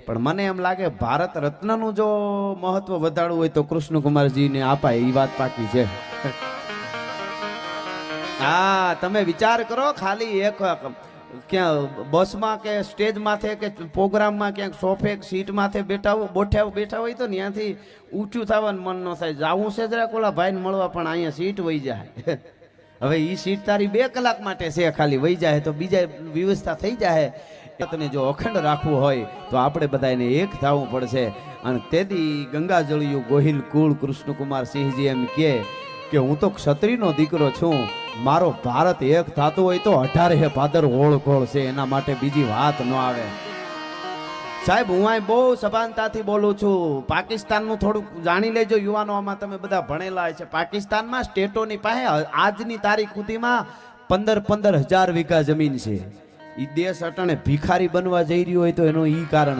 પણ મને એમ લાગે ભારત રત્નનું જો મહત્વ વધારવું હોય તો કૃષ્ણકુમારજીને આપાય એ વાત પાકી છે. હા, તમે વિચાર કરો, ખાલી એક ક્યાં બસમાં કે સ્ટેજ માથે કે પ્રોગ્રામમાં ક્યાંક સોફે સીટ માથે બેઠા હોય તો ત્યાંથી ઊંચું થવાનું મન ન થાય. જાવું છે જરાક ઓલા ભાઈને મળવા, પણ અહીંયા સીટ વહી જાય. હવે ઈ સીટ તારી 2 કલાક માટે છે, ખાલી વહી જાય તો બીજા વ્યવસ્થા થઈ જાય. તને જો અખંડ રાખવું હોય તો આપણે બધાને એક થવું પડશે. અને તેથી ગંગાજળિયું ગોહિલ કુળ કૃષ્ણકુમાર સિંહજી એમ કે હું તો ક્ષત્રિયનો દીકરો છું, મારો ભારત એક થતો હોય તો 18 ભાદર ઓળખોળ છે, એના માટે બીજી વાત ન આવે. સાહેબ, હું અહીં બહુ સભાનતાથી બોલું છું. પાકિસ્તાનનું થોડુંક જાણી લેજો યુવાનો, આમાં તમે બધા ભણેલા છે. પાકિસ્તાનમાં સ્ટેટોની પાસે આજની તારીખ સુધીમાં 15,000 વીઘા જમીન છે. ઈ દેશ અટાણે ભિખારી બનવા જઈ રહ્યો હોય તો એનું ઈ કારણ છે.